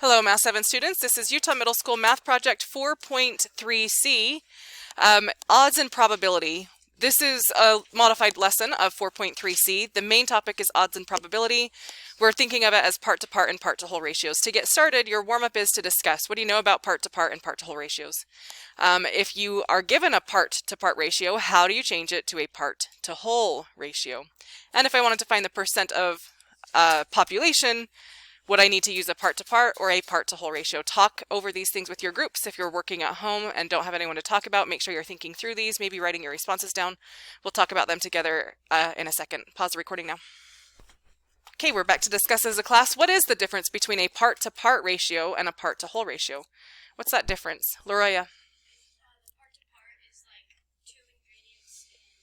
Hello, Math 7 students. This is Utah Middle School Math Project 4.3c, Odds and Probability. This is a modified lesson of 4.3c. The main topic is odds and probability. We're thinking of it as part-to-part and part-to-whole ratios. To get started, your warm-up is to discuss what do you know about part-to-part and part-to-whole ratios. If you are given a part-to-part ratio, how do you change it to a part-to-whole ratio? And if I wanted to find the percent of population, would I need to use a part-to-part or a part-to-whole ratio? Talk over these things with your groups. If you're working at home and don't have anyone to talk about, make sure you're thinking through these, maybe writing your responses down. We'll talk about them together in a second. Pause the recording now. Okay, we're back to discuss as a class. What is the difference between a part-to-part ratio and a part-to-whole ratio? What's that difference? Loroya? The part-to-part is like 2 ingredients in a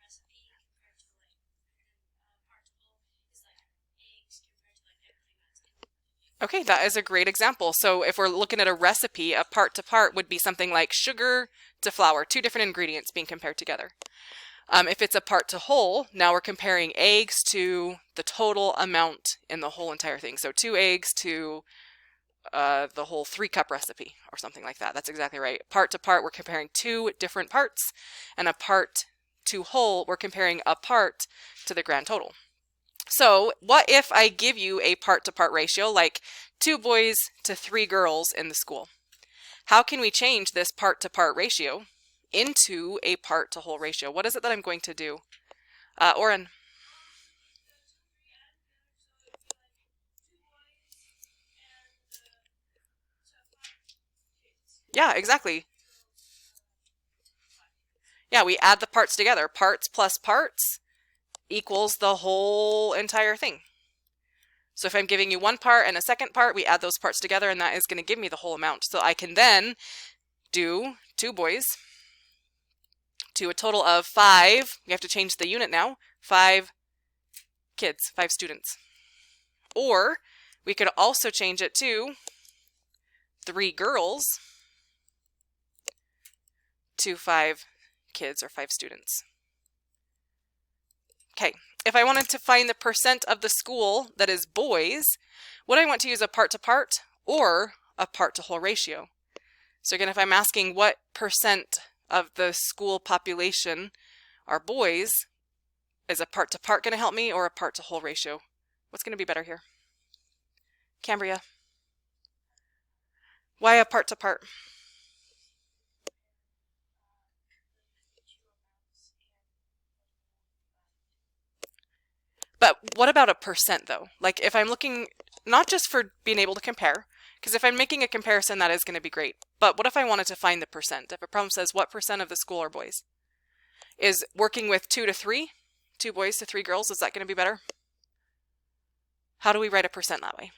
recipe compared to part-to-whole is like eggs compared to everything else. Okay, that is a great example. So if we're looking at a recipe, a part-to-part would be something like sugar to flour, 2 different ingredients being compared together. If it's a part-to-whole, now we're comparing eggs to the total amount in the whole entire thing. So 2 eggs to the whole 3-cup recipe or something like that. That's exactly right. Part-to-part, we're comparing 2 different parts, and a part-to-whole, we're comparing a part to the grand total. So what if I give you a part-to-part ratio like 2 boys to 3 girls in the school? How can we change this part-to-part ratio into a part-to-whole ratio? What is it that I'm going to do? Oren? Yeah, exactly. Yeah, we add the parts together. Parts plus parts equals the whole entire thing. So if I'm giving you one part and a second part, we add those parts together and that is going to give me the whole amount. So I can then do 2 boys to a total of 5. We have to change the unit now. 5 kids, 5 students. Or we could also change it to 3 girls to 5 kids or 5 students. Okay, if I wanted to find the percent of the school that is boys, would I want to use a part-to-part or a part-to-whole ratio? So again, if I'm asking what percent of the school population are boys, is a part-to-part going to help me or a part-to-whole ratio? What's going to be better here? Cambria? Why a part-to-part? But what about a percent though? Like if I'm looking not just for being able to compare, because if I'm making a comparison, that is going to be great. But what if I wanted to find the percent? If a problem says what percent of the school are boys? Is working with 2 to 3, 2 boys to 3 girls, is that going to be better? How do we write a percent that way?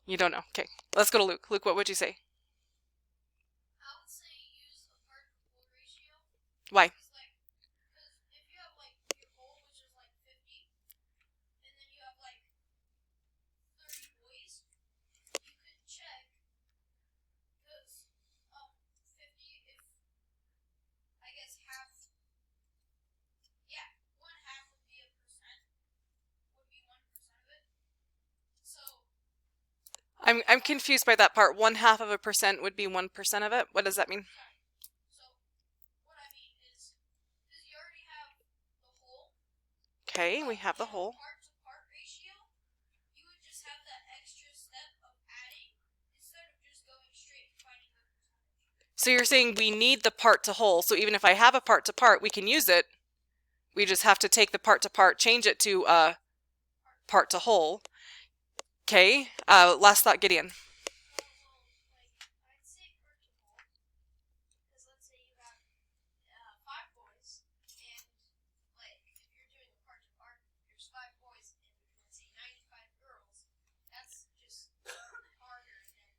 You don't know. Okay, let's go to Luke. Luke, what would you say? I would say use a part-to-whole ratio. Why? Because if you have your whole, which is 50, and then you have 30 boys, you could check because 50, if I guess half, yeah, 1/2 would be a percent, would be 1% of it. So I'm confused by that part. 1/2 of a percent would be 1% of it. What does that mean? So what I mean is, because you already have the whole. Okay, we have the whole. Part-to-part ratio, you would just have that extra step of adding instead of just going straight and finding the percentage. So you're saying we need the part-to-whole. So even if I have a part-to-part, we can use it. We just have to take the part-to-part, change it to a part-to-whole. Okay, last thought, Gideon. I'd say part-to-whole, because let's say you have 5 boys, and if you're doing a part-to-part, there's 5 boys, and let's say 95 girls. That's just harder than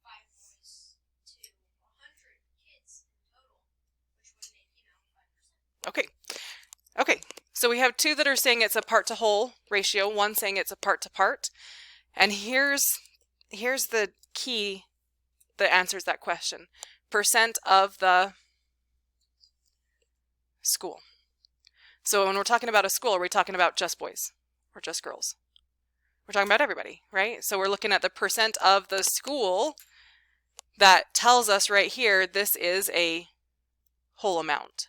5 boys to 100 kids in total, which would make 5%. Okay. Okay, so we have 2 that are saying it's a part-to-whole ratio, 1 saying it's a part-to-part. And here's the key that answers that question. Percent of the school. So when we're talking about a school, are we talking about just boys or just girls? We're talking about everybody, right? So we're looking at the percent of the school that tells us right here, this is a whole amount.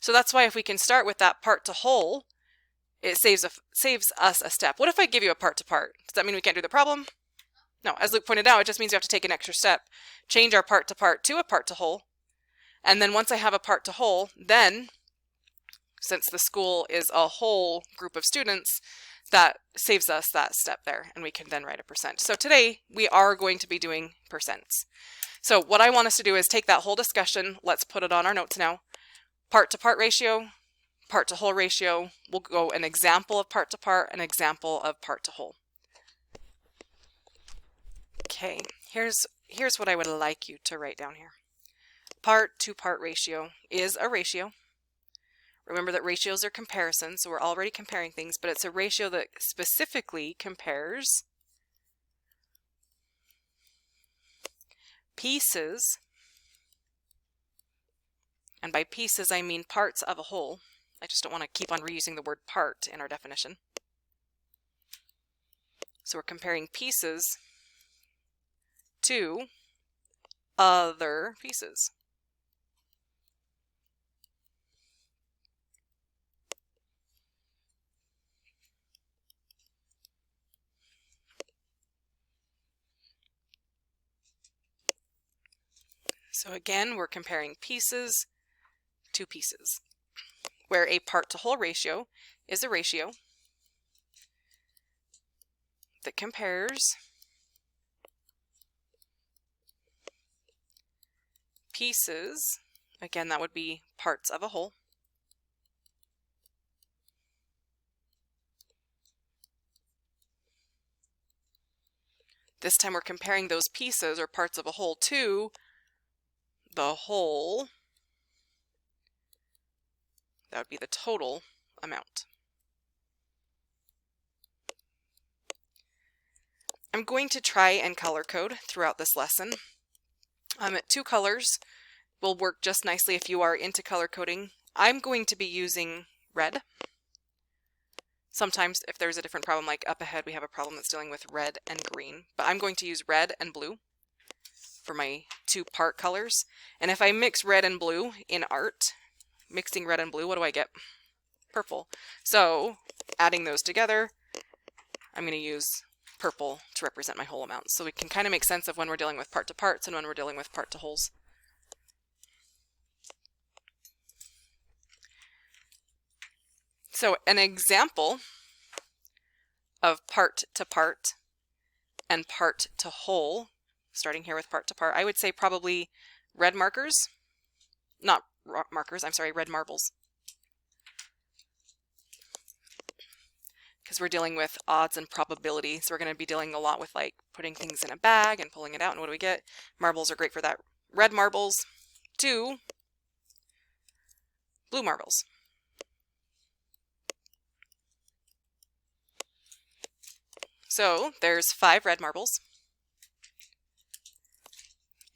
So that's why if we can start with that part to whole, it saves us a step. What if I give you a part to part? Does that mean we can't do the problem? No, as Luke pointed out, it just means we have to take an extra step, change our part to part to a part to whole. And then once I have a part to whole, then since the school is a whole group of students, that saves us that step there, and we can then write a percent. So today we are going to be doing percents. So what I want us to do is take that whole discussion, let's put it on our notes now. Part to part ratio, part to whole ratio, we'll go an example of part to part, an example of part to whole. Okay, here's what I would like you to write down here. Part to part ratio is a ratio. Remember that ratios are comparisons, so we're already comparing things, but it's a ratio that specifically compares pieces, and by pieces I mean parts of a whole. I just don't want to keep on reusing the word part in our definition. So we're comparing pieces to other pieces. So again, we're comparing pieces to pieces, where a part to whole ratio is a ratio that compares pieces, again that would be parts of a whole, this time we're comparing those pieces or parts of a whole to the whole, that would be the total amount. I'm going to try and color code throughout this lesson. 2 colors will work just nicely if you are into color coding. I'm going to be using red. Sometimes if there's a different problem, like up ahead we have a problem that's dealing with red and green, but I'm going to use red and blue for my 2 part colors. And if I mix red and blue in art, mixing red and blue, what do I get? Purple. So adding those together, I'm going to use purple to represent my whole amount. So we can kind of make sense of when we're dealing with part to parts and when we're dealing with part to wholes. So an example of part to part and part to whole, starting here with part to part, I would say probably red markers, not markers, I'm sorry, red marbles. Because we're dealing with odds and probability, so we're going to be dealing a lot with like putting things in a bag and pulling it out, and what do we get? Marbles are great for that. Red marbles to blue marbles. So there's 5 red marbles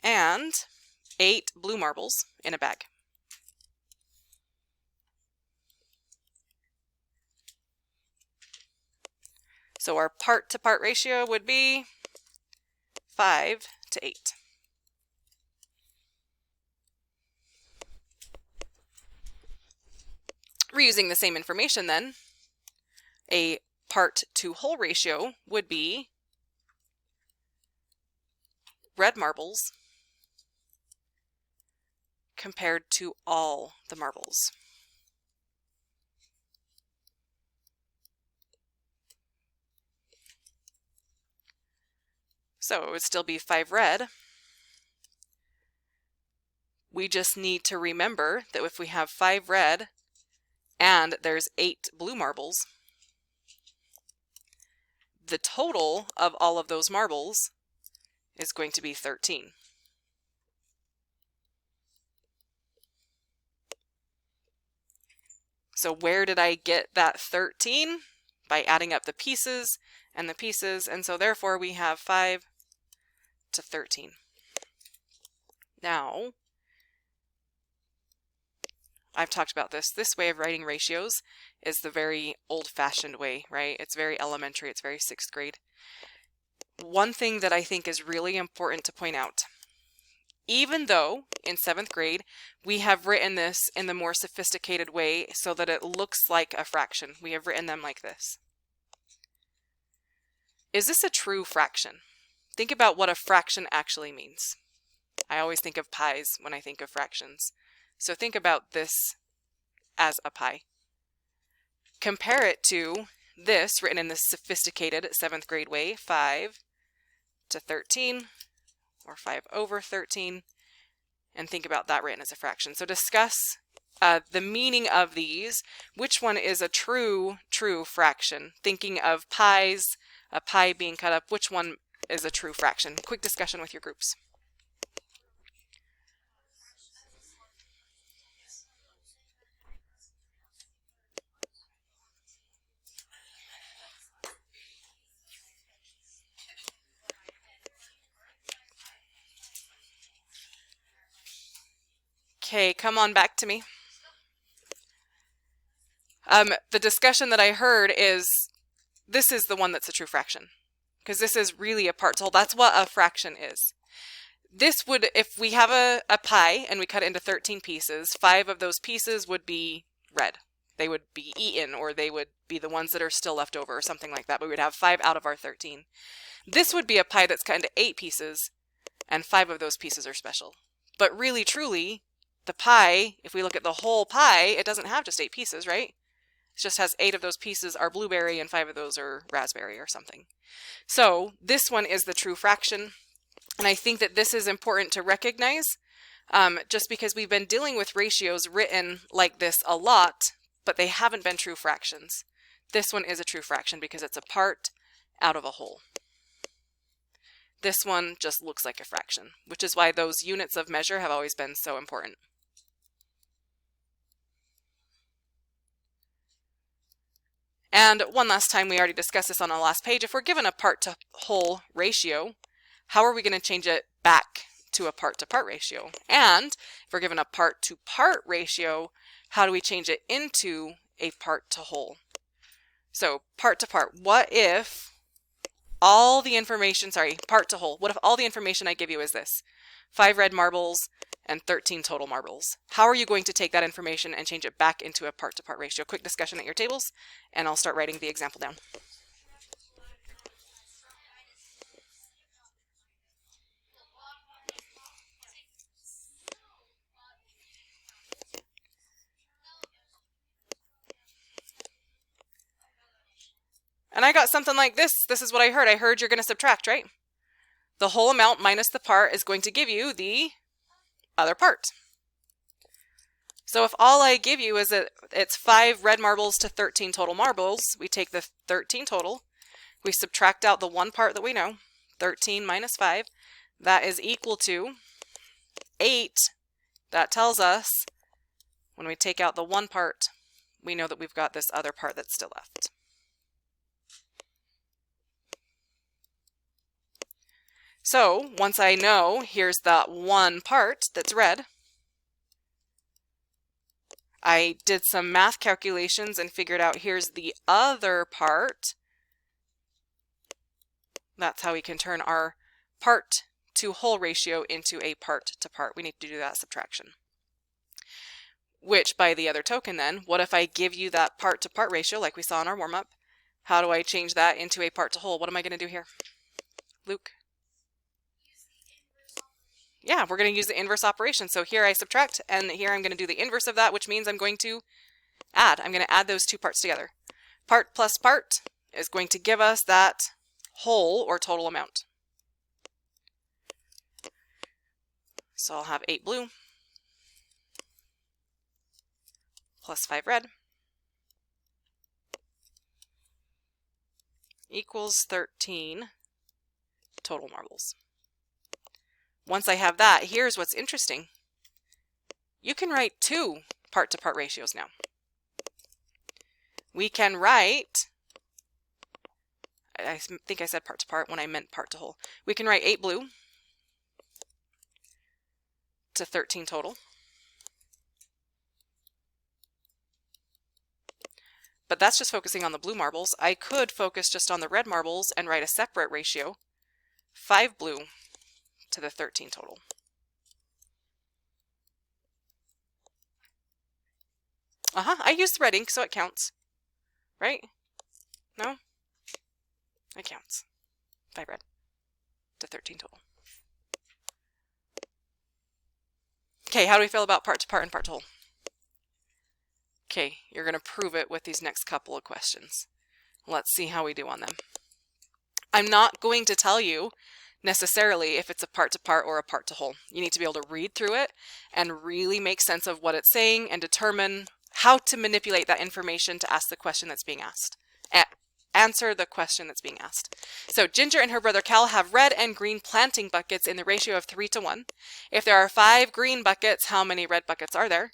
and 8 blue marbles in a bag. So our part to part ratio would be 5 to 8. Reusing the same information then, a part to whole ratio would be red marbles compared to all the marbles. So it would still be 5 red. We just need to remember that if we have 5 red and there's 8 blue marbles, the total of all of those marbles is going to be 13. So where did I get that 13? By adding up the pieces, and so therefore we have 5 to 13. Now, I've talked about this. This way of writing ratios is the very old-fashioned way, right? It's very elementary. It's very 6th grade. One thing that I think is really important to point out, even though in 7th grade we have written this in the more sophisticated way so that it looks like a fraction, we have written them like this. Is this a true fraction? Think about what a fraction actually means. I always think of pies when I think of fractions. So think about this as a pi. Compare it to this written in this sophisticated 7th grade way, 5 to 13, or 5 over 13, and think about that written as a fraction. So discuss the meaning of these. Which one is a true fraction? Thinking of pies, a pie being cut up, which one is a true fraction? Quick discussion with your groups. Okay, come on back to me. The discussion that I heard is this is the one that's a true fraction, because this is really a part to whole. That's what a fraction is. This would, if we have a pie and we cut it into 13 pieces, 5 of those pieces would be red. They would be eaten, or they would be the ones that are still left over, or something like that. But we would have 5 out of our 13. This would be a pie that's cut into 8 pieces, and 5 of those pieces are special. But really, truly, the pie, if we look at the whole pie, it doesn't have just 8 pieces, right? It just has 8 of those pieces are blueberry and 5 of those are raspberry or something. So this one is the true fraction. And I think that this is important to recognize, just because we've been dealing with ratios written like this a lot, but they haven't been true fractions. This one is a true fraction because it's a part out of a whole. This one just looks like a fraction, which is why those units of measure have always been so important. And one last time, we already discussed this on the last page, if we're given a part to whole ratio, how are we going to change it back to a part to part ratio? And if we're given a part to part ratio, how do we change it into a part to whole? So part to part, what if all the information, part to whole, what if all the information I give you is this? 5 red marbles and 13 total marbles. How are you going to take that information and change it back into a part to part ratio? Quick discussion at your tables, and I'll start writing the example down. And I got something like this. This is what I heard. I heard you're going to subtract, right? The whole amount minus the part is going to give you the other part. So if all I give you is that it's 5 red marbles to 13 total marbles, we take the 13 total, we subtract out the one part that we know, 13 minus 5, that is equal to 8. That tells us when we take out the one part, we know that we've got this other part that's still left. So once I know here's that one part that's red, I did some math calculations and figured out here's the other part. That's how we can turn our part to whole ratio into a part to part. We need to do that subtraction. Which, by the other token then, what if I give you that part to part ratio like we saw in our warm-up? How do I change that into a part to whole? What am I going to do here? Luke? Yeah, we're going to use the inverse operation. So here I subtract, and here I'm going to do the inverse of that, which means I'm going to add. I'm going to add those two parts together. Part plus part is going to give us that whole or total amount. So I'll have 8 blue plus 5 red equals 13 total marbles. Once I have that, here's what's interesting. You can write 2 part-to-part ratios now. We can write, I think I said part-to-part when I meant part-to-whole. We can write 8 blue to 13 total. but that's just focusing on the blue marbles. I could focus just on the red marbles and write a separate ratio, 5 blue to the 13 total. I used red ink, so it counts, right? No? It counts. 5 red to 13 total. Okay, how do we feel about part to part and part to whole? Okay, you're going to prove it with these next couple of questions. Let's see how we do on them. I'm not going to tell you necessarily if it's a part to part or a part to whole. You need to be able to read through it and really make sense of what it's saying and determine how to manipulate that information to ask the question that's being asked. Answer the question that's being asked. So Ginger and her brother Cal have red and green planting buckets in the ratio of 3 to 1. If there are 5 green buckets, how many red buckets are there?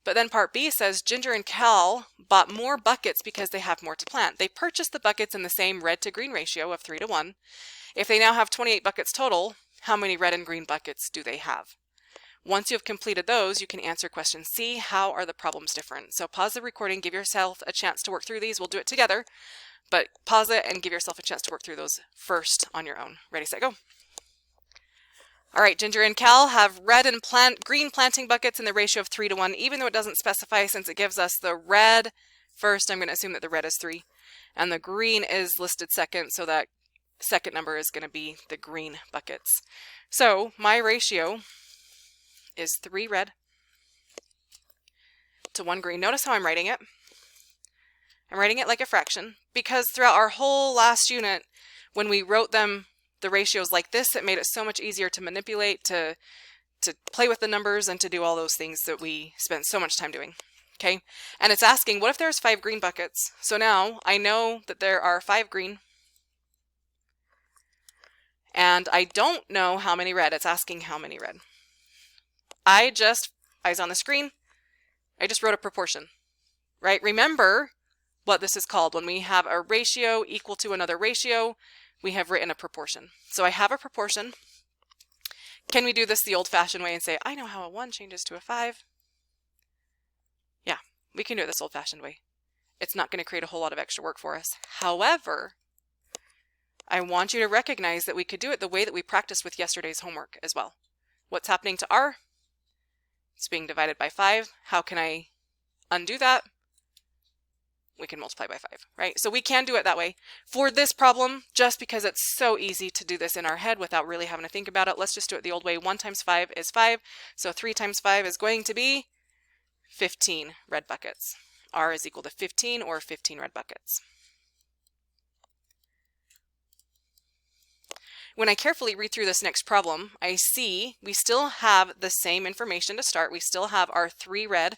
But then part B says Ginger and Cal bought more buckets because they have more to plant. They purchased the buckets in the same red to green ratio of 3 to 1. If they now have 28 buckets total, how many red and green buckets do they have? Once you have completed those, you can answer question C, how are the problems different? So pause the recording, give yourself a chance to work through these. We'll do it together, but pause it and give yourself a chance to work through those first on your own. Ready, set, go. All right, Ginger and Cal have red and green planting buckets in the ratio of 3 to 1, even though it doesn't specify, since it gives us the red first. I'm going to assume that the red is 3, and the green is listed second, so that second number is going to be the green buckets. So my ratio is 3 red to 1 green. Notice how I'm writing it. I'm writing it like a fraction, because throughout our whole last unit, when we wrote them, the ratios like this, it made it so much easier to manipulate, to play with the numbers, and to do all those things that we spent so much time doing. Okay, and it's asking, what if there's 5 green buckets? So now I know that there are 5 green, and I don't know how many red. It's asking how many red. Eyes on the screen, I just wrote a proportion, right? Remember what this is called. When we have a ratio equal to another ratio, we have written a proportion. So I have a proportion. Can we do this the old-fashioned way and say, I know how a 1 changes to a 5? Yeah, we can do it this old-fashioned way. It's not going to create a whole lot of extra work for us. However, I want you to recognize that we could do it the way that we practiced with yesterday's homework as well. What's happening to R? It's being divided by 5. How can I undo that? We can multiply by 5, right? So we can do it that way. For this problem, just because it's so easy to do this in our head without really having to think about it, let's just do it the old way. 1 times 5 is 5. So 3 times 5 is going to be 15 red buckets. R is equal to 15, or 15 red buckets. When I carefully read through this next problem, I see we still have the same information to start. We still have our 3 red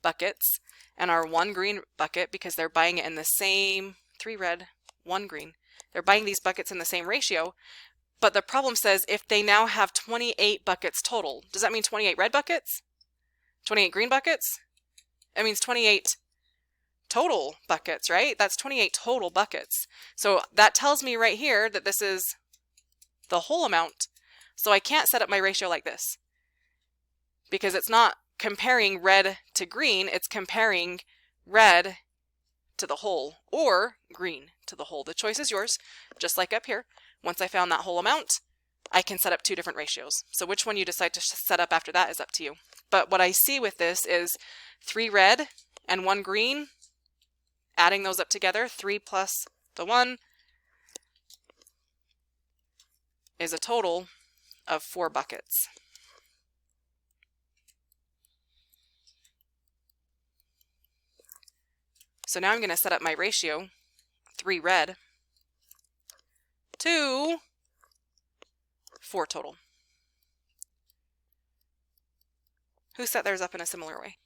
buckets and our 1 green bucket, because they're buying it in the same 3 red, 1 green. They're buying these buckets in the same ratio, but the problem says if they now have 28 buckets total. Does that mean 28 red buckets? 28 green buckets? That means 28 total buckets, right? That's 28 total buckets. So that tells me right here that this is the whole amount. So I can't set up my ratio like this, because it's not comparing red to green, it's comparing red to the whole or green to the whole. The choice is yours, just like up here. Once I found that whole amount, I can set up 2 different ratios. So which one you decide to set up after that is up to you. But what I see with this is 3 red and 1 green, adding those up together, 3 plus the 1 is a total of 4 buckets. So now I'm going to set up my ratio, 3 red to 4 total. Who set theirs up in a similar way?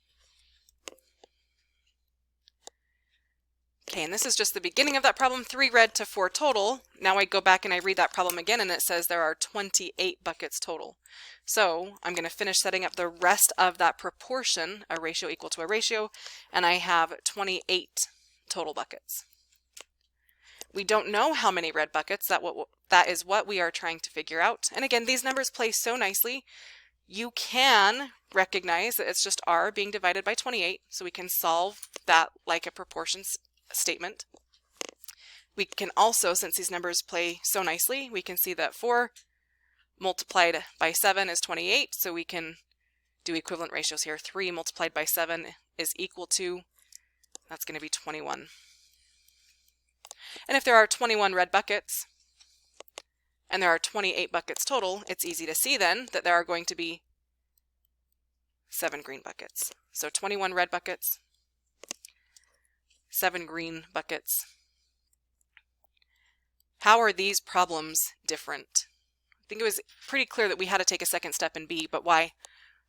Okay, and this is just the beginning of that problem, 3 red to 4 total. Now I go back and I read that problem again, and it says there are 28 buckets total. So I'm going to finish setting up the rest of that proportion, a ratio equal to a ratio, and I have 28 total buckets. We don't know how many red buckets. That is what we are trying to figure out. And again, these numbers play so nicely. you can recognize that it's just r being divided by 28, so we can solve that like a proportions statement. We can also, since these numbers play so nicely, we can see that 4 multiplied by 7 is 28, so we can do equivalent ratios here. 3 multiplied by 7 is equal to, that's going to be 21. And if there are 21 red buckets, and there are 28 buckets total, it's easy to see then that there are going to be 7 green buckets. So 21 red buckets, 7 green buckets. How are these problems different? I think it was pretty clear that we had to take a second step in B, but why?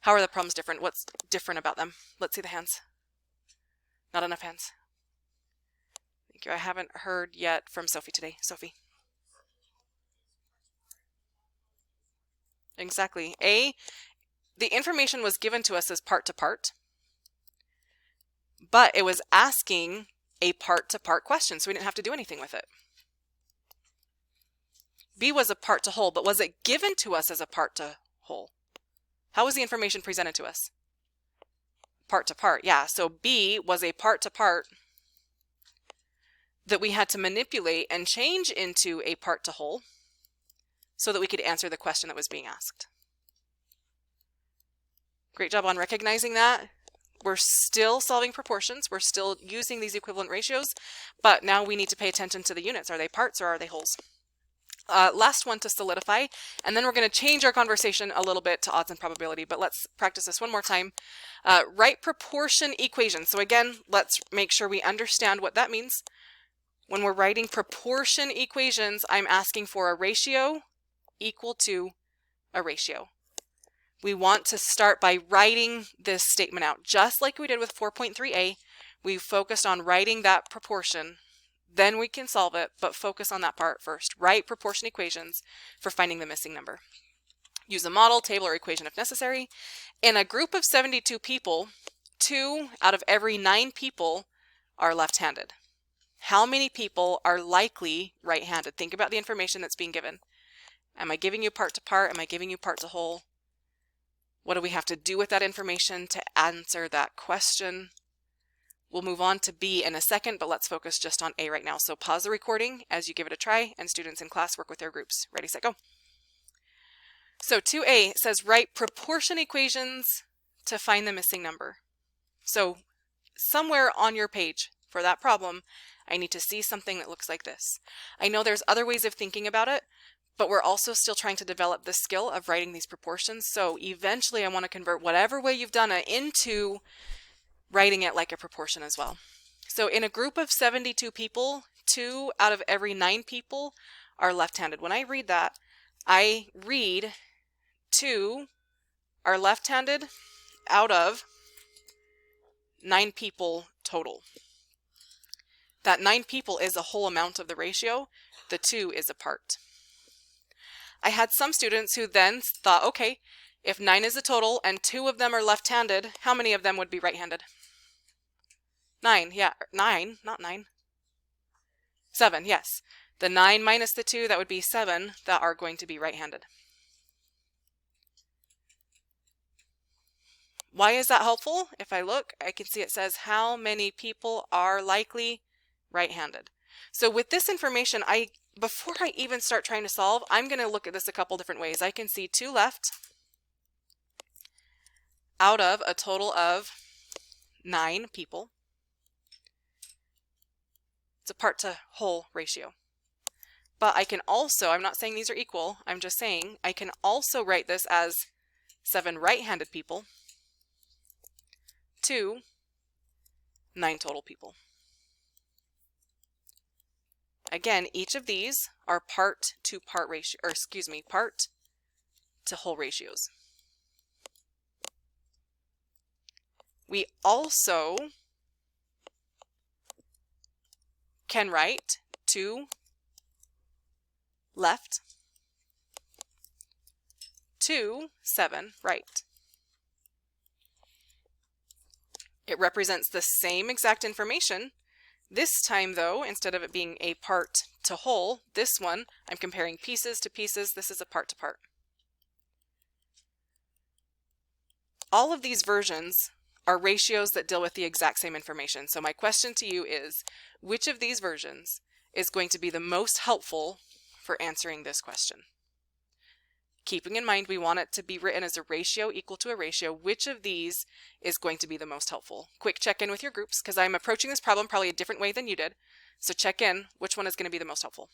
How are the problems different? What's different about them? Let's see the hands. Not enough hands. Thank you. I haven't heard yet from Sophie today. Sophie. Exactly. A, the information was given to us as part to part, but it was asking a part to part question, so we didn't have to do anything with it. B was a part to whole, but was it given to us as a part to whole? How was the information presented to us? Part to part, yeah. So B was a part to part that we had to manipulate and change into a part to whole so that we could answer the question that was being asked. Great job on recognizing that. We're still solving proportions. We're still using these equivalent ratios, but now we need to pay attention to the units. Are they parts or are they wholes? Last one to solidify, and then we're going to change our conversation a little bit to odds and probability, but let's practice this one more time. Write proportion equations. So again, let's make sure we understand what that means. When we're writing proportion equations, I'm asking for a ratio equal to a ratio. We want to start by writing this statement out, just like we did with 4.3a. We focused on writing that proportion. Then we can solve it, but focus on that part first. Write proportion equations for finding the missing number. Use a model, table, or equation if necessary. In a group of 72 people, 2 out of every 9 people are left-handed. How many people are likely right-handed? Think about the information that's being given. Am I giving you part to part? Am I giving you part to whole? What do we have to do with that information to answer that question? We'll move on to B in a second, but let's focus just on A right now. So pause the recording as you give it a try, and students in class work with their groups. Ready, set, go. So 2A says write proportion equations to find the missing number. So somewhere on your page for that problem, I need to see something that looks like this. I know there's other ways of thinking about it, but we're also still trying to develop the skill of writing these proportions. So eventually I want to convert whatever way you've done it into writing it like a proportion as well. So in a group of 72 people, 2 out of every 9 people are left-handed. When I read that, I read 2 are left-handed out of 9 people total. That 9 people is a whole amount of the ratio. The 2 is a part. I had some students who then thought, okay, if 9 is a total and 2 of them are left-handed, how many of them would be right-handed? 9, yeah, 9, not 9. 7, yes. The 9 minus the 2, that would be 7 that are going to be right-handed. Why is that helpful? If I look, I can see it says how many people are likely right-handed. So with this information, before I even start trying to solve, I'm going to look at this a couple different ways. I can see 2 left out of a total of 9 people. It's a part to whole ratio. But I can also, I'm not saying these are equal, I'm just saying I can also write this as 7 right-handed people to 9 total people. Again, each of these are part to part ratio, or excuse me, part to whole ratios. We also can write 2 left, 2, 7 right. It represents the same exact information. This time though, instead of it being a part to whole, this one, I'm comparing pieces to pieces. This is a part to part. All of these versions are ratios that deal with the exact same information. So my question to you is, which of these versions is going to be the most helpful for answering this question? Keeping in mind we want it to be written as a ratio equal to a ratio, which of these is going to be the most helpful? Quick check in with your groups, because I'm approaching this problem probably a different way than you did. So check in, which one is going to be the most helpful?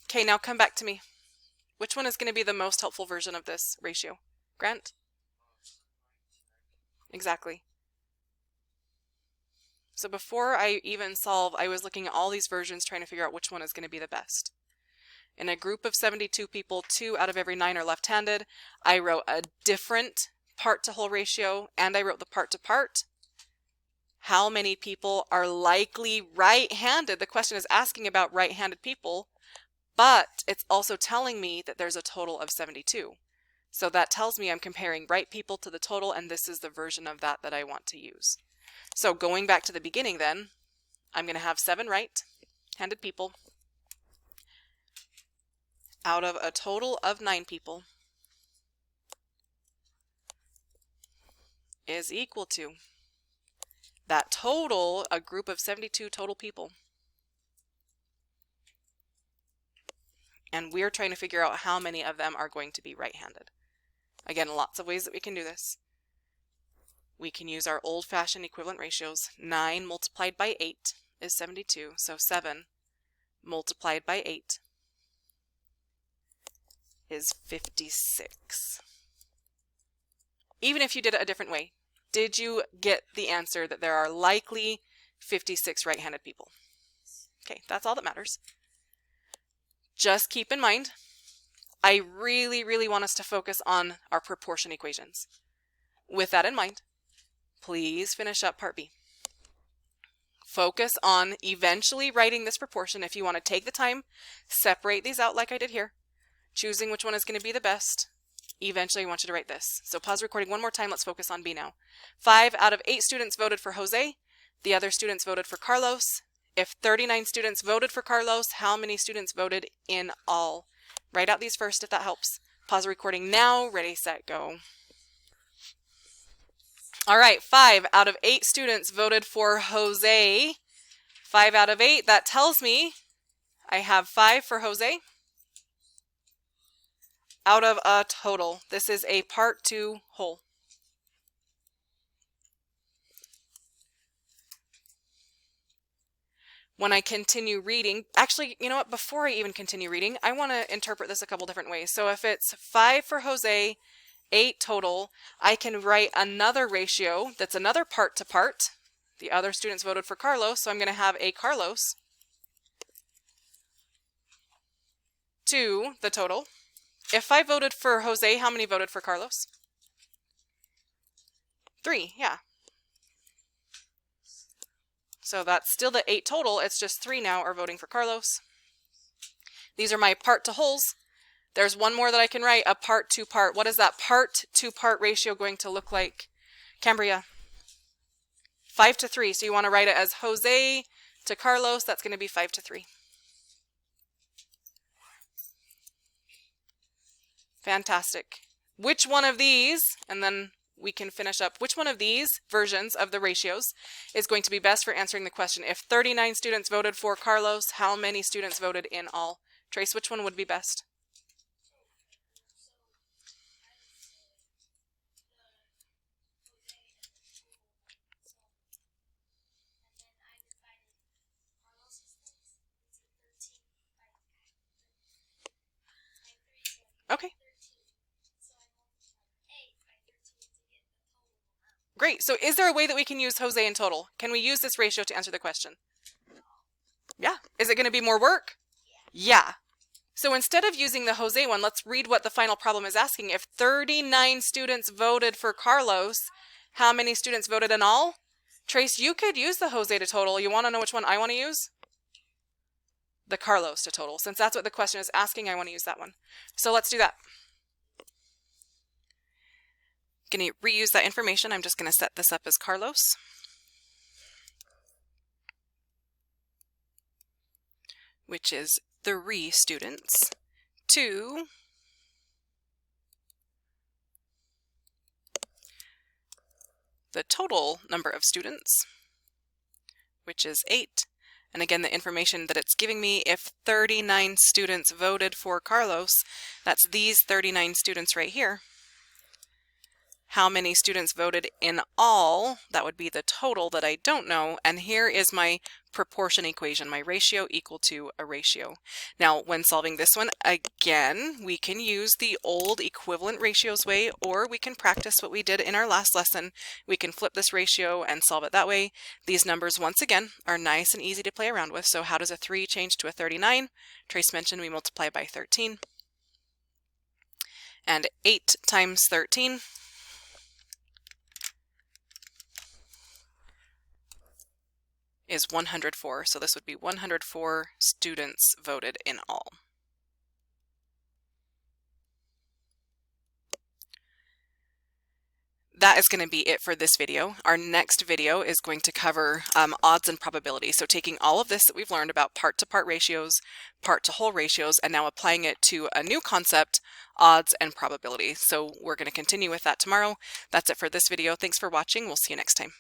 Okay, now come back to me. Which one is going to be the most helpful version of this ratio? Grant? Exactly. So before I even solve, I was looking at all these versions trying to figure out which one is going to be the best. In a group of 72 people, 2 out of every 9 are left-handed. I wrote a different part-to-whole ratio, and I wrote the part-to-part. How many people are likely right-handed? The question is asking about right-handed people, but it's also telling me that there's a total of 72. So that tells me I'm comparing right people to the total, and this is the version of that that I want to use. So going back to the beginning then, I'm going to have 7 right-handed people out of a total of 9 people is equal to that total, a group of 72 total people. And we're trying to figure out how many of them are going to be right-handed. Again, lots of ways that we can do this. We can use our old-fashioned equivalent ratios. 9 multiplied by 8 is 72, so 7 multiplied by 8 is 56. Even if you did it a different way, did you get the answer that there are likely 56 right-handed people? Okay, that's all that matters. Just keep in mind, I really, really want us to focus on our proportion equations. With that in mind, please finish up part B. Focus on eventually writing this proportion. If you want to take the time, separate these out like I did here, choosing which one is going to be the best. Eventually, I want you to write this. So pause recording one more time. Let's focus on B now. 5 out of 8 students voted for Jose. The other students voted for Carlos. If 39 students voted for Carlos, how many students voted in all? Write out these first if that helps. Pause the recording now. Ready, set, go. All right, 5 out of 8 students voted for Jose. 5 out of 8, that tells me I have 5 for Jose out of a total. This is a part 2 whole. When I continue reading, actually, you know what, before I even continue reading, I want to interpret this a couple different ways. So if it's 5 for Jose, 8 total, I can write another ratio that's another part to part. The other students voted for Carlos, so I'm going to have a Carlos to the total. If I voted for Jose, how many voted for Carlos? 3, yeah. So that's still the 8 total, it's just 3 now are voting for Carlos. These are my part to wholes. There's one more that I can write, a part to part. What is that part to part ratio going to look like? Cambria. 5 to 3, so you want to write it as Jose to Carlos, that's going to be 5 to 3. Fantastic. Which one of these, and then we can finish up, which one of these versions of the ratios is going to be best for answering the question? If 39 students voted for Carlos, how many students voted in all? Trace, which one would be best? Okay. Great. So is there a way that we can use Jose in total? Can we use this ratio to answer the question? Yeah. Is it going to be more work? Yeah. So instead of using the Jose one, let's read what the final problem is asking. If 39 students voted for Carlos, how many students voted in all? Trace, you could use the Jose to total. You want to know which one I want to use? The Carlos to total. Since that's what the question is asking, I want to use that one. So let's do that. Going to reuse that information. I'm just going to set this up as Carlos. which is 3 students, to the total number of students, which is 8. And again, the information that it's giving me, if 39 students voted for Carlos, that's these 39 students right here. How many students voted in all? That would be the total that I don't know. And here is my proportion equation, my ratio equal to a ratio. Now, when solving this one, again, we can use the old equivalent ratios way, or we can practice what we did in our last lesson. We can flip this ratio and solve it that way. These numbers, once again, are nice and easy to play around with. So how does a 3 change to a 39? Trace mentioned we multiply by 13. And 8 times 13 is 104. So this would be 104 students voted in all. That is going to be it for this video. Our next video is going to cover odds and probability. So taking all of this that we've learned about part-to-part ratios, part-to-whole ratios, and now applying it to a new concept, odds and probability. So we're going to continue with that tomorrow. That's it for this video. Thanks for watching. We'll see you next time.